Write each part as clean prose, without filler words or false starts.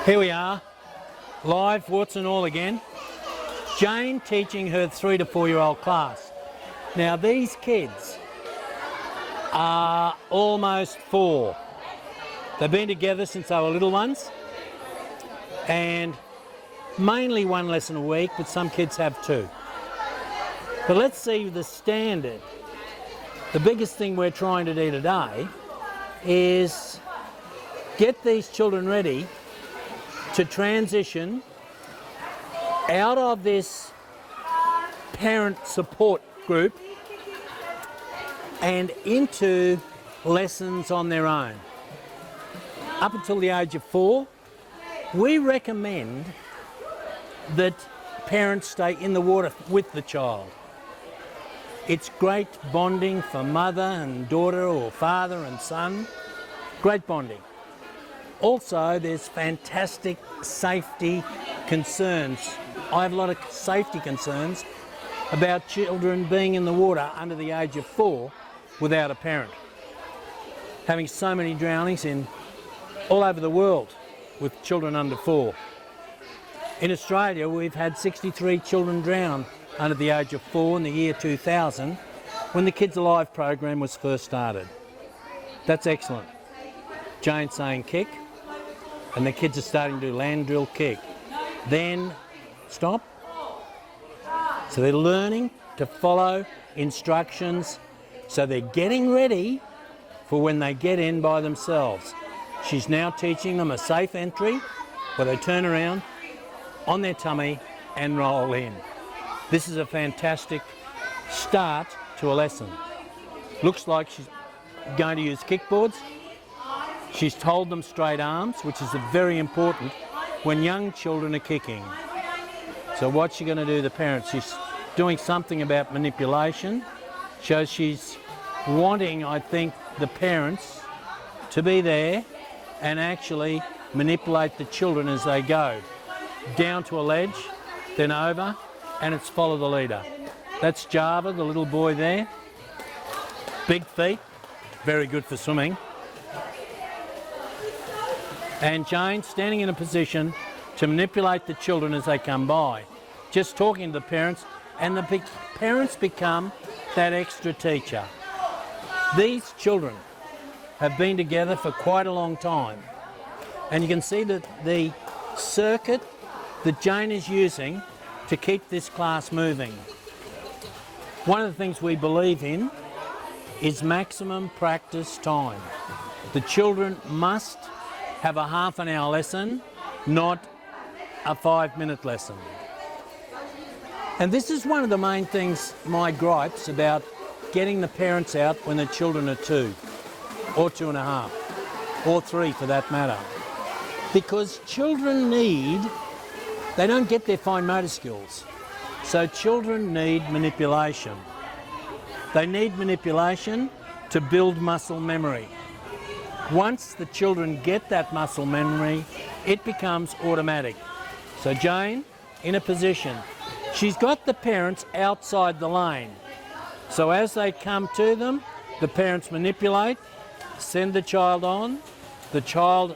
Here we are, live, warts and all again. Jane teaching her 3 to 4 year old class. Now these kids are almost 4. They've been together since they were little ones, and mainly one lesson a week, but some kids have 2. But let's see the standard. The biggest thing we're trying to do today is get these children ready to transition out of this parent support group and into lessons on their own. Up until the age of 4, we recommend that parents stay in the water with the child. It's great bonding for mother and daughter or father and son. Great bonding. Also, there's fantastic safety concerns. I have a lot of safety concerns about children being in the water under the age of 4 without a parent. Having so many drownings all over the world with children under 4. In Australia, we've had 63 children drown under the age of 4 in the year 2000 when the Kids Alive program was first started. That's excellent. Jane's saying kick, and the kids are starting to do land drill kick. Then stop. So they're learning to follow instructions, so they're getting ready for when they get in by themselves. She's now teaching them a safe entry where they turn around on their tummy and roll in. This is a fantastic start to a lesson. Looks like she's going to use kickboards. She's told them straight arms, which is very important when young children are kicking. So what's she going to do, the parents? She's doing something about manipulation. So she's wanting, I think, the parents to be there and actually manipulate the children as they go. Down to a ledge, then over, and it's follow the leader. That's Java, the little boy there. Big feet, very good for swimming. And Jane standing in a position to manipulate the children as they come by. Just talking to the parents, and the parents become that extra teacher. These children have been together for quite a long time. And you can see that the circuit that Jane is using to keep this class moving. One of the things we believe in is maximum practice time. The children must have a half an hour lesson, not a 5-minute lesson. And this is one of the main things, my gripes about getting the parents out when the children are 2 or 2.5 or 3 for that matter. Because children they don't get their fine motor skills. So children need manipulation. They need manipulation to build muscle memory. Once the children get that muscle memory, it becomes automatic. So Jane, in a position, she's got the parents outside the lane. So as they come to them, the parents manipulate, send the child on, the child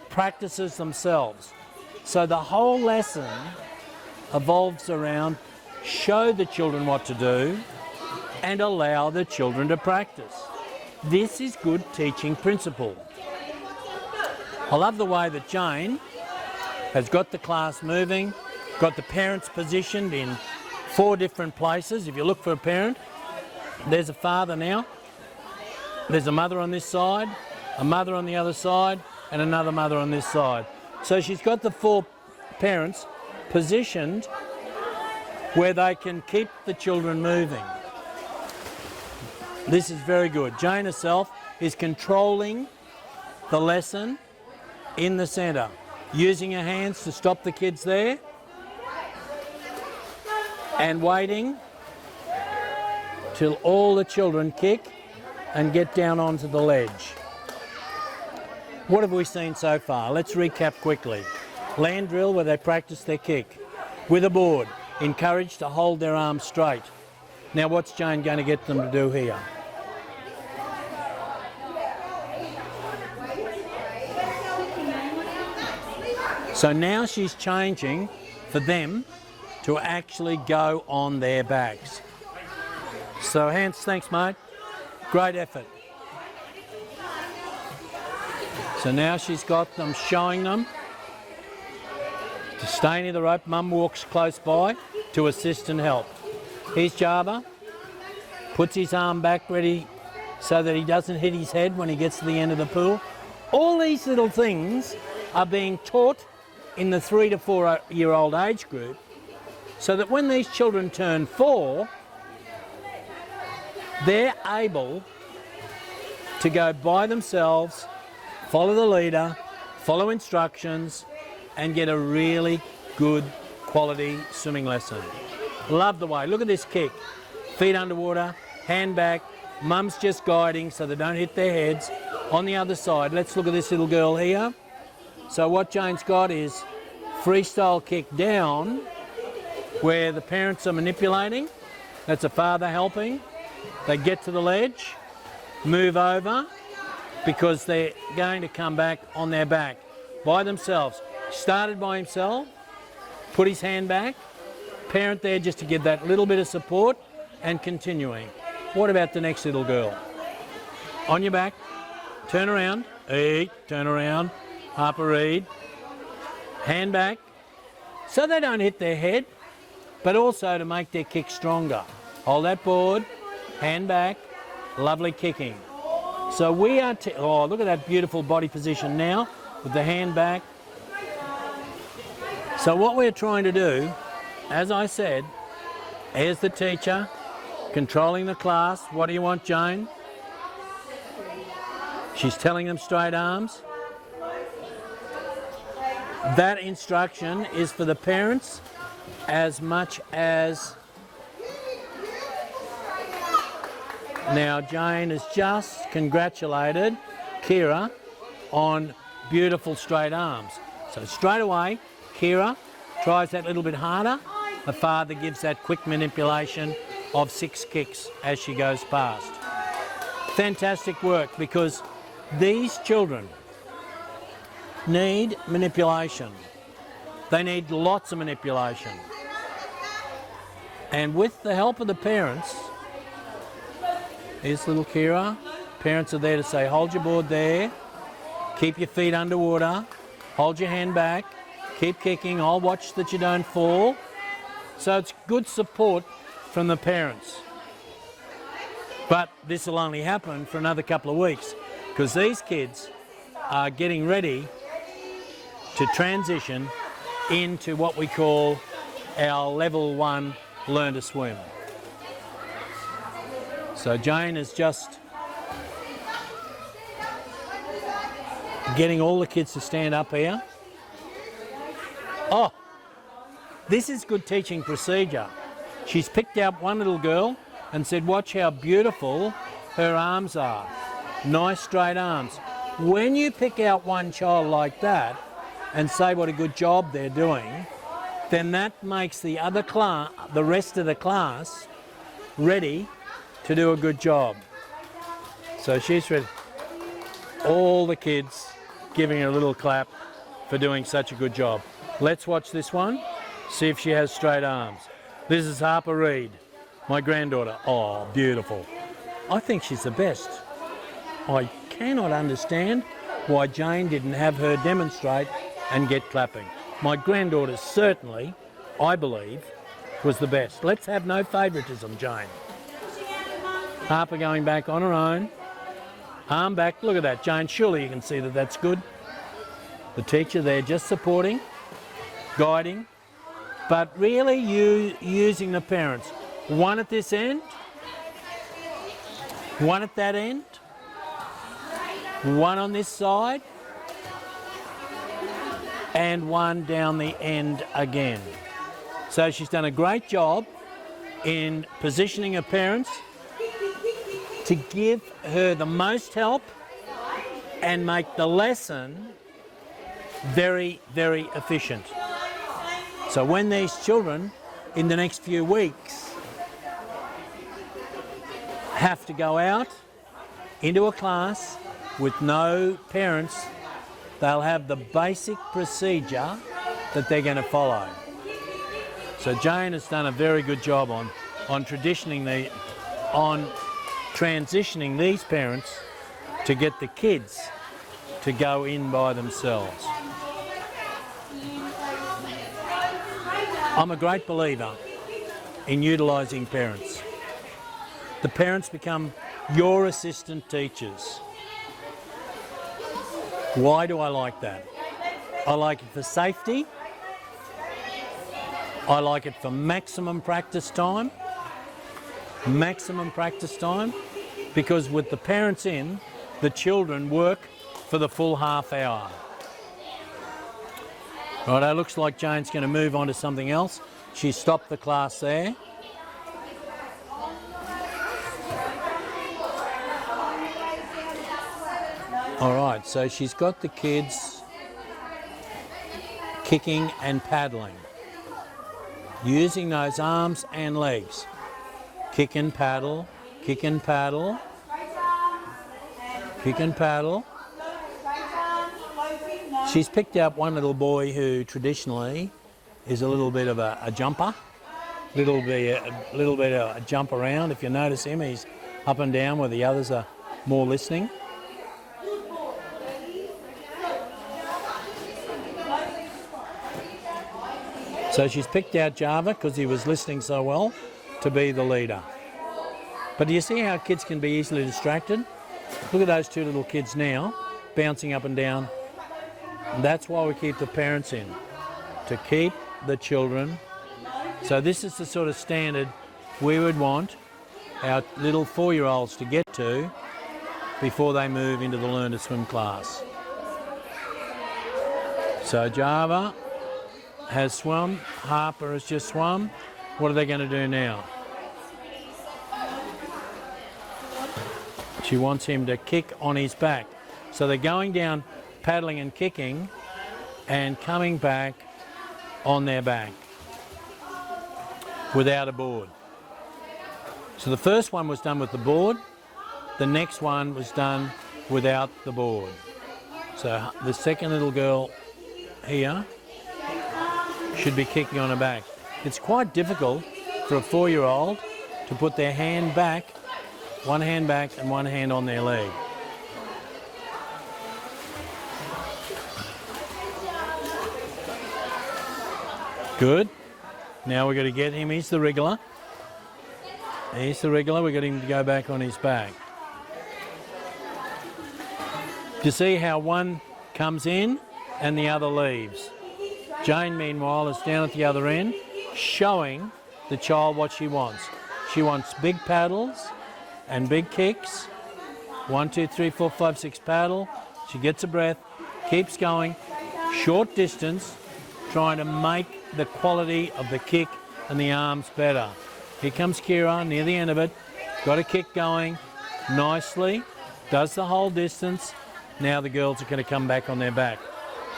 practices themselves. So the whole lesson evolves around show the children what to do and allow the children to practice. This is good teaching principle. I love the way that Jane has got the class moving, got the parents positioned in 4 different places. If you look for a parent, there's a father now, there's a mother on this side, a mother on the other side, and another mother on this side. So she's got the 4 parents positioned where they can keep the children moving. This is very good. Jane herself is controlling the lesson in the centre, using her hands to stop the kids there and waiting till all the children kick and get down onto the ledge. What have we seen so far? Let's recap quickly. Land drill where they practice their kick. With a board, encouraged to hold their arms straight. Now what's Jane going to get them to do here? So now she's changing for them to actually go on their backs. So hands, thanks mate. Great effort. So now she's got them, showing them to stay near the rope. Mum walks close by to assist and help. Here's Java, puts his arm back ready so that he doesn't hit his head when he gets to the end of the pool. All these little things are being taught in the 3 to 4 year old age group, so that when these children turn 4, they're able to go by themselves, follow the leader, follow instructions, and get a really good quality swimming lesson. Love the way, look at this kick. Feet underwater, hand back, mum's just guiding so they don't hit their heads. On the other side, let's look at this little girl here. So what Jane's got is freestyle kick down, where the parents are manipulating. That's a father helping. They get to the ledge, move over, because they're going to come back on their back by themselves. Started by himself, put his hand back, parent there just to give that little bit of support, and continuing. What about the next little girl? On your back, turn around, eat, turn around, Harper Reed, hand back, so they don't hit their head, but also to make their kick stronger. Hold that board, hand back, lovely kicking. So we are, oh look at that beautiful body position now with the hand back. So what we're trying to do, as I said, here's the teacher controlling the class. What do you want, Jane? She's telling them straight arms. That instruction is for the parents as much as... Now Jane has just congratulated Kira on beautiful straight arms. So straight away, Kira tries that little bit harder. The father gives that quick manipulation of 6 kicks as she goes past. Fantastic work, because these children need manipulation. They need lots of manipulation. And with the help of the parents, here's little Kira. Parents are there to say, hold your board there, keep your feet underwater, hold your hand back, keep kicking, I'll watch that you don't fall. So it's good support from the parents. But this will only happen for another couple of weeks, because these kids are getting ready to transition into what we call our level 1 learn to swim. So Jane is just getting all the kids to stand up here. Oh, this is good teaching procedure. She's picked out one little girl and said, watch how beautiful her arms are. Nice straight arms. When you pick out one child like that and say what a good job they're doing, then that makes the other class, the rest of the class, ready to do a good job. So she's ready. All the kids giving her a little clap for doing such a good job. Let's watch this one, see if she has straight arms. This is Harper Reed, my granddaughter. Oh, beautiful. I think she's the best. I cannot understand why Jane didn't have her demonstrate and get clapping. My granddaughter certainly, I believe, was the best. Let's have no favouritism, Jane. Harper going back on her own. Arm back. Look at that, Jane. Surely you can see that that's good. The teacher there just supporting, guiding, but really using the parents. One at this end, one at that end, one on this side, and one down the end again. So she's done a great job in positioning her parents to give her the most help and make the lesson very, very efficient. So when these children in the next few weeks have to go out into a class with no parents, they'll have the basic procedure that they're going to follow. So Jane has done a very good job on transitioning these parents to get the kids to go in by themselves. I'm a great believer in utilising parents. The parents become your assistant teachers. Why do I like that? I like it for safety. I like it for maximum practice time. Maximum practice time, because with the parents in, the children work for the full half hour. Right, it looks like Jane's going to move on to something else. She stopped the class there. All right, so she's got the kids kicking and paddling, using those arms and legs. Kick and paddle, kick and paddle, kick and paddle. She's picked out one little boy who traditionally is a little bit of a jumper, little bit of a jump around. If you notice him, he's up and down where the others are more listening. So she's picked out Java because he was listening so well to be the leader. But do you see how kids can be easily distracted? Look at those two little kids now, bouncing up and down. And that's why we keep the parents in, to keep the children. So this is the sort of standard we would want our little 4-year-olds to get to before they move into the Learn to Swim class. So Java has swum, Harper has just swum. What are they going to do now? She wants him to kick on his back. So they're going down, paddling and kicking, and coming back on their back without a board. So the first one was done with the board, the next one was done without the board. So the second little girl here should be kicking on her back. It's quite difficult for a 4-year-old to put their hand back, one hand back and one hand on their leg. Good. Now we're going to get him, he's the wriggler. He's the wriggler, we've got him to go back on his back. Do you see how one comes in and the other leaves? Jane, meanwhile, is down at the other end, showing the child what she wants. She wants big paddles and big kicks. 1, 2, 3, 4, 5, 6 paddle. She gets a breath, keeps going, short distance, trying to make the quality of the kick and the arms better. Here comes Kira near the end of it. Got a kick going nicely, does the whole distance. Now the girls are going to come back on their back.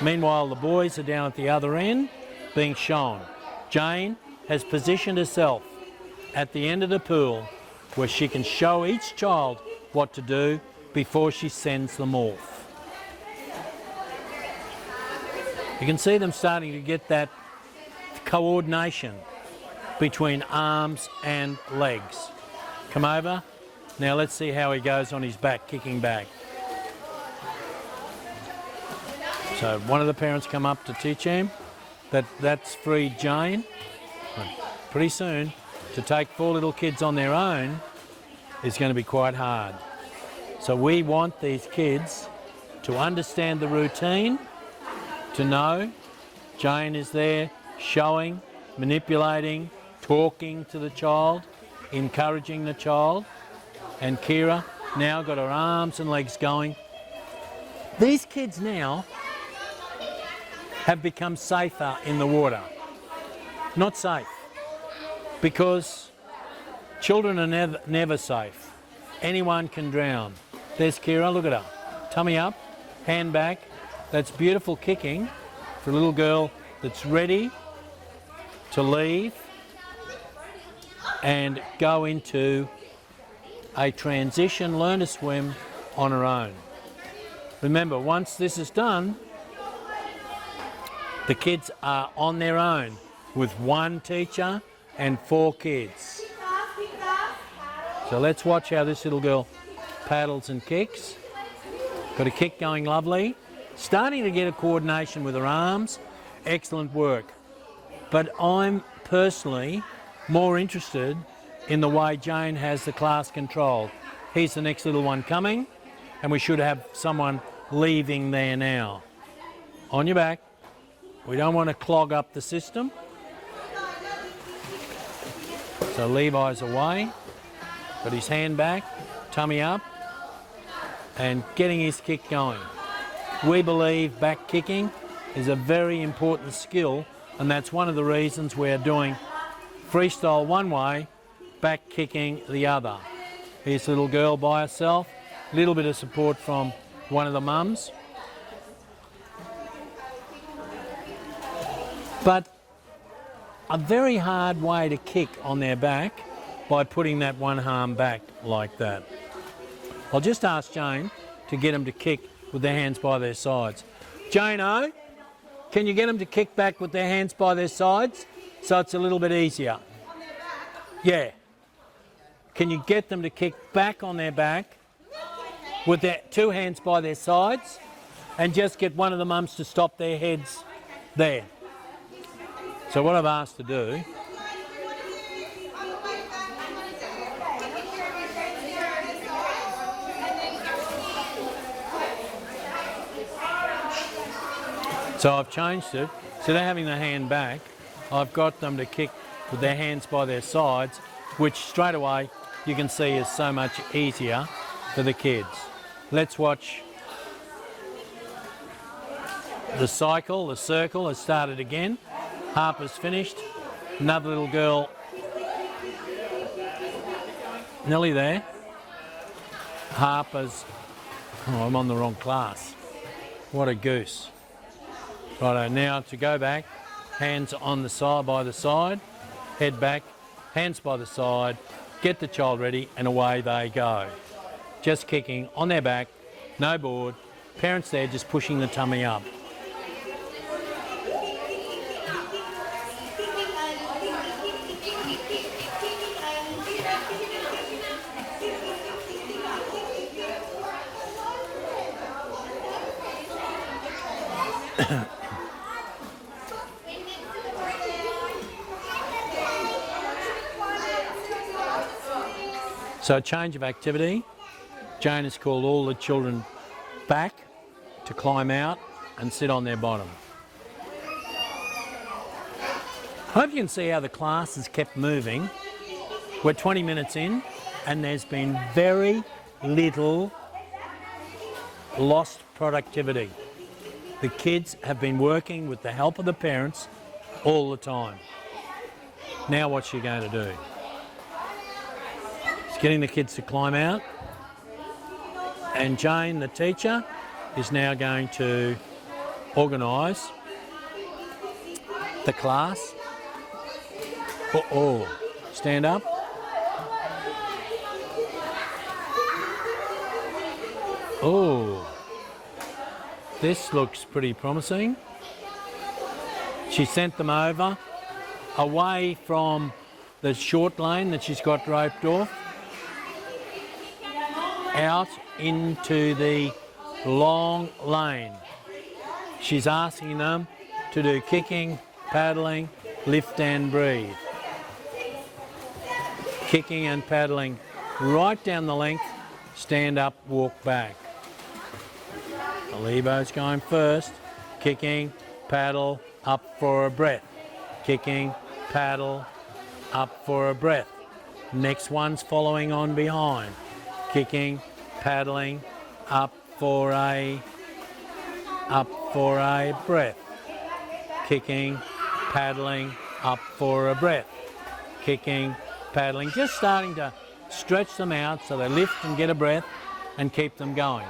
Meanwhile, the boys are down at the other end being shown. Jane has positioned herself at the end of the pool where she can show each child what to do before she sends them off. You can see them starting to get that coordination between arms and legs. Come over. Now let's see how he goes on his back, kicking back. So one of the parents come up to teach him that's freed Jane. Pretty soon, to take 4 little kids on their own is going to be quite hard. So we want these kids to understand the routine, to know Jane is there showing, manipulating, talking to the child, encouraging the child, and Kira now got her arms and legs going. These kids now have become safer in the water. Not safe, because children are never safe. Anyone can drown. There's Kira, look at her. Tummy up, hand back. That's beautiful kicking for a little girl that's ready to leave and go into a transition, learn to swim on her own. Remember, once this is done, The kids are on their own with one teacher and 4 kids. So let's watch how this little girl paddles and kicks. Got a kick going lovely. Starting to get a coordination with her arms. Excellent work. But I'm personally more interested in the way Jane has the class controlled. Here's the next little one coming, and we should have someone leaving there now. On your back. We don't want to clog up the system. So Levi's away. Got his hand back, tummy up, and getting his kick going. We believe back kicking is a very important skill, and that's one of the reasons we're doing freestyle one way, back kicking the other. Here's a little girl by herself, a little bit of support from one of the mums. But a very hard way to kick on their back by putting that one arm back like that. I'll just ask Jane to get them to kick with their hands by their sides. Jane-O, can you get them to kick back with their hands by their sides so it's a little bit easier? Yeah. Can you get them to kick back on their back with their 2 hands by their sides and just get one of the mums to stop their heads there? So what I've asked to do So I've changed it. Instead of having the hand back, I've got them to kick with their hands by their sides, which straight away you can see is so much easier for the kids. Let's watch the cycle, the circle has started again. Harper's finished. Another little girl nearly there. Harper's, oh, I'm on the wrong class. What a goose. Righto, now to go back, hands on the side, by the side, head back, hands by the side, get the child ready, and away they go. Just kicking on their back, no board, parents there just pushing the tummy up. So a change of activity. Jane has called all the children back to climb out and sit on their bottom. I hope you can see how the class has kept moving. We're 20 minutes in and there's been very little lost productivity. The kids have been working with the help of the parents all the time. Now what's she going to do? Getting the kids to climb out, and Jane, the teacher, is now going to organise the class. Stand up. Oh, this looks pretty promising. She sent them over, away from the short lane that she's got roped off, out into the long lane. She's asking them to do kicking, paddling, lift and breathe. Kicking and paddling right down the length, stand up, walk back. The Lebo's going first. Kicking, paddle, up for a breath. Kicking, paddle, up for a breath. Next one's following on behind. Kicking, paddling, up for a breath. Kicking, paddling, up for a breath. Kicking, paddling, just starting to stretch them out so they lift and get a breath and keep them going.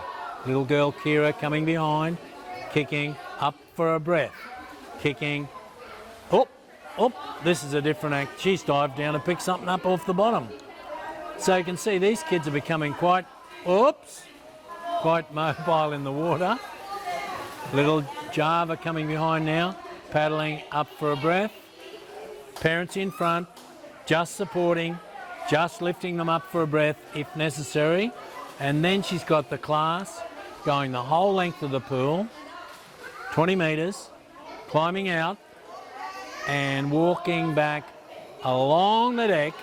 Little girl Kira coming behind, kicking, up for a breath. Kicking, this is a different act. She's dived down and picked something up off the bottom. So you can see these kids are becoming quite mobile in the water. Little Java coming behind now, paddling up for a breath. Parents in front, just supporting, just lifting them up for a breath if necessary. And then she's got the class going the whole length of the pool, 20 metres, climbing out and walking back along the deck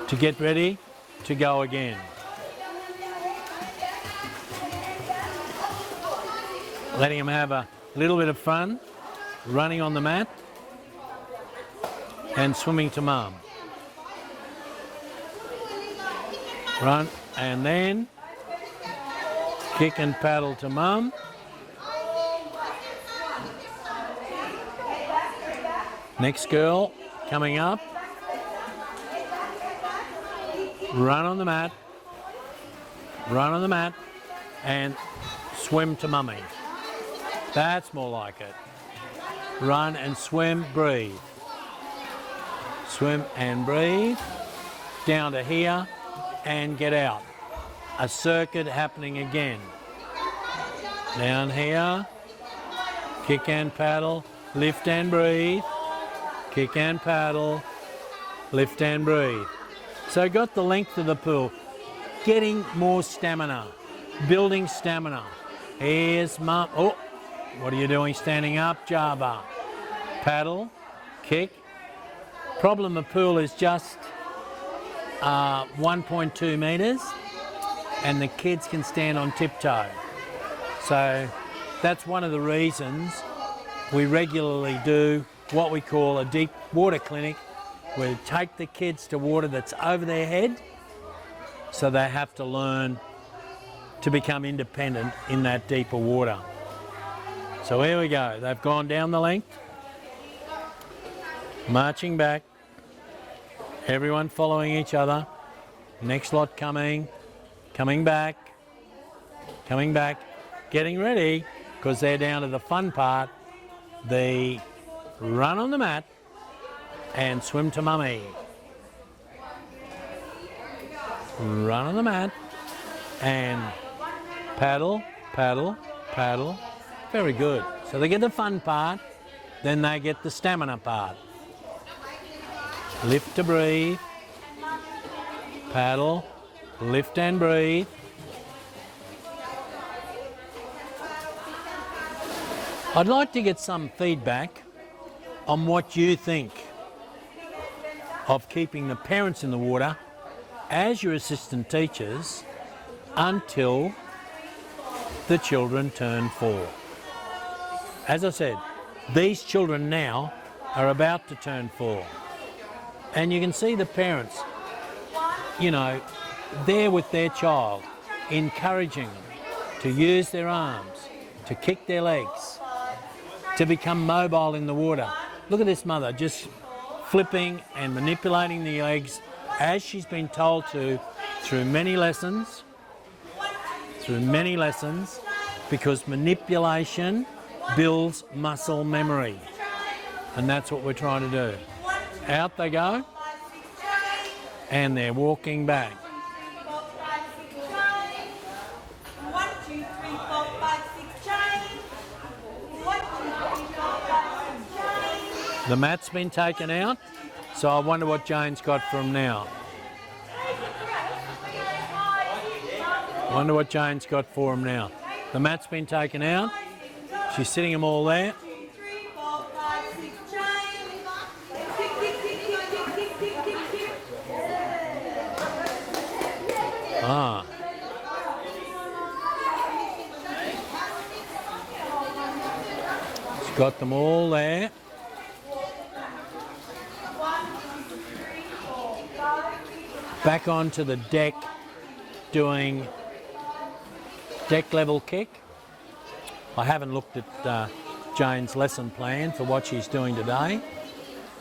to get ready to go again. Letting them have a little bit of fun, running on the mat and swimming to mum. Run and then kick and paddle to mum. Next girl coming up. Run on the mat. Run on the mat and swim to mummy. That's more like it. Run and swim, breathe. Swim and breathe. Down to here and get out. A circuit happening again. Down here. Kick and paddle. Lift and breathe. Kick and paddle. Lift and breathe. So got the length of the pool. Getting more stamina. Building stamina. Here's mum. Oh, what are you doing standing up, Java? Paddle. Kick. Problem the pool is just 1.2 metres and the kids can stand on tiptoe. So that's one of the reasons we regularly do what we call a deep water clinic. We take the kids to water that's over their head so they have to learn to become independent in that deeper water. So here we go. They've gone down the length, marching back, everyone following each other. Next lot coming, coming back, getting ready because they're down to the fun part. The run on the mat and swim to mummy. Run on the mat and paddle, paddle, paddle. Very good. So they get the fun part, then they get the stamina part. Lift to breathe, paddle, lift and breathe. I'd like to get some feedback on what you think of keeping the parents in the water as your assistant teachers until the children turn 4. As I said, these children now are about to turn 4. And you can see the parents, you know, there with their child, encouraging them to use their arms, to kick their legs, to become mobile in the water. Look at this mother just flipping and manipulating the legs as she's been told to through many lessons, because manipulation builds muscle memory. And that's what we're trying to do. Out they go, and they're walking back. 1, 2, 3, 4, 5, 6, chain. 1, 2, 3, 4, 5, 6, chain. The mat's been taken out, so I wonder what Jane's got for him now. Wonder what Jane's got for him now. The mat's been taken out. She's sitting them all there. 2, 3, 4, 5, 6, chain. Kick, kick, kick, kick, kick, kick, kick, kick. Ah. She's got them all there. 1, 2, 3, 4, 5, 6. Back onto the deck doing deck level kick. I haven't looked at Jane's lesson plan for what she's doing today,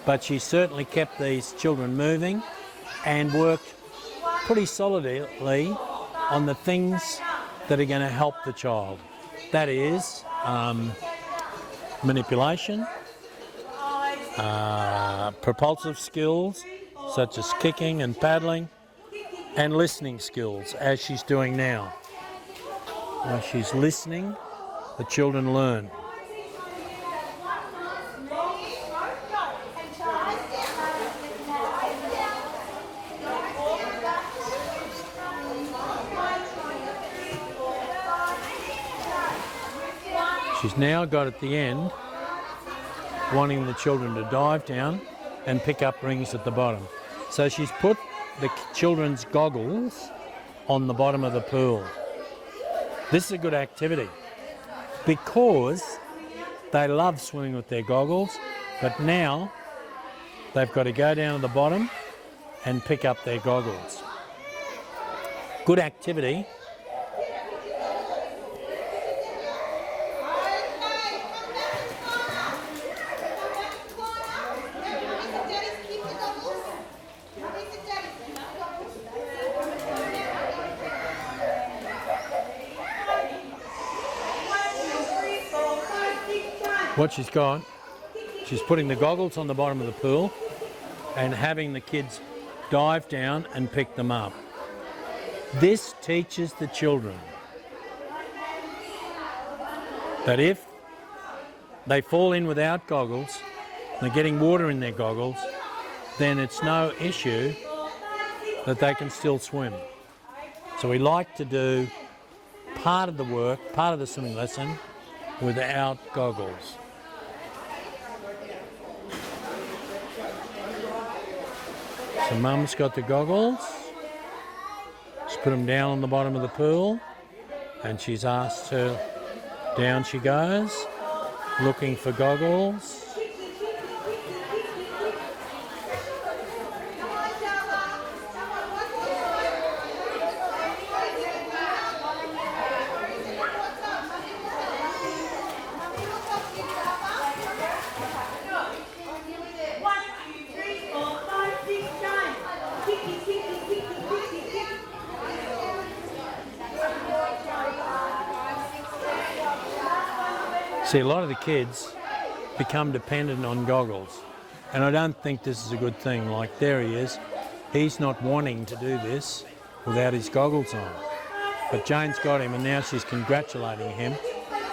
but she's certainly kept these children moving and worked pretty solidly on the things that are going to help the child. That is manipulation, propulsive skills such as kicking and paddling, and listening skills as she's doing now. She's listening the children learn. She's now got at the end wanting the children to dive down and pick up rings at the bottom. So she's put the children's goggles on the bottom of the pool. This is a good activity because they love swimming with their goggles, but now they've got to go down to the bottom and pick up their goggles. Good activity. What she's got, she's putting the goggles on the bottom of the pool and having the kids dive down and pick them up. This teaches the children that if they fall in without goggles, they're getting water in their goggles, then it's no issue that they can still swim. So we like to do part of the work, part of the swimming lesson, without goggles. So Mum's got the goggles. She's put them down on the bottom of the pool and she's asked her, down she goes, looking for goggles. See, a lot of the kids become dependent on goggles, and I don't think this is a good thing. Like, there he is. He's not wanting to do this without his goggles on. But Jane's got him, and now she's congratulating him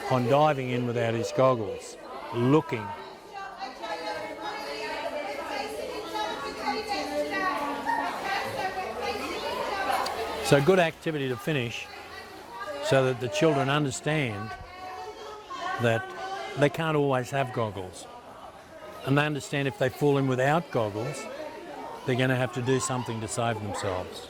on diving in without his goggles, looking. So good activity to finish so that the children understand that they can't always have goggles. And they understand if they fall in without goggles, they're going to have to do something to save themselves.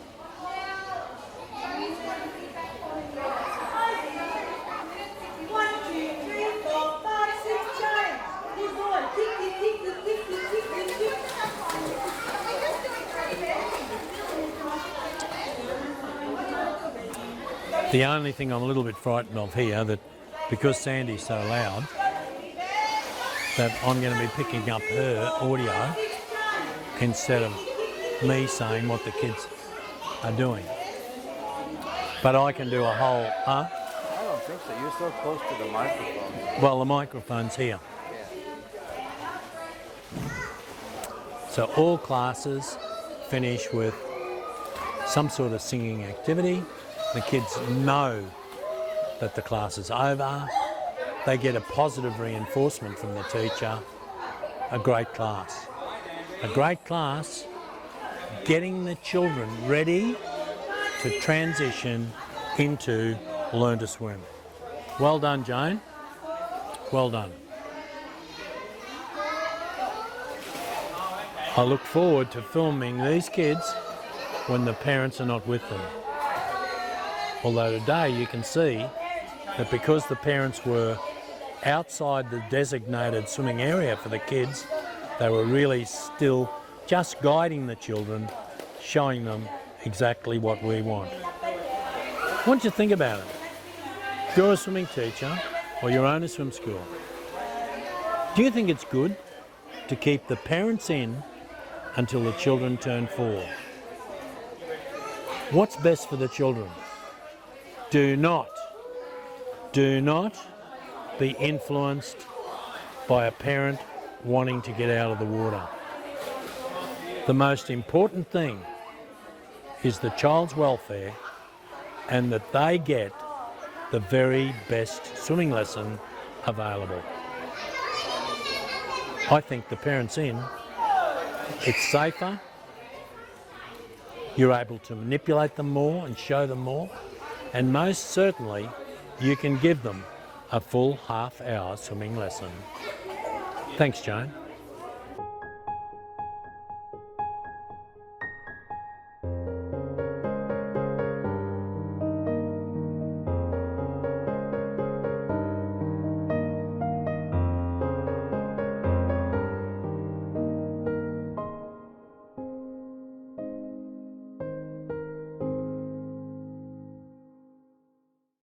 The only thing I'm a little bit frightened of here, that because Sandy's so loud, that I'm going to be picking up her audio instead of me saying what the kids are doing. But I can do a whole, I don't think so. You're so close to the microphone. Well, the microphone's here. So all classes finish with some sort of singing activity. The kids know that the class is over. They get a positive reinforcement from the teacher. A great class. A great class getting the children ready to transition into learn to swim. Well done, Jane. Well done. I look forward to filming these kids when the parents are not with them. Although today you can see that because the parents were outside the designated swimming area for the kids, they were really still just guiding the children, showing them exactly what we want. What do you think about it? If you're a swimming teacher or you own a swim school, do you think it's good to keep the parents in until the children turn 4? What's best for the children? Do not be influenced by a parent wanting to get out of the water. The most important thing is the child's welfare and that they get the very best swimming lesson available. I think the parent's in, it's safer, you're able to manipulate them more and show them more, and most certainly you can give them a full half-hour swimming lesson. Thanks, Joan.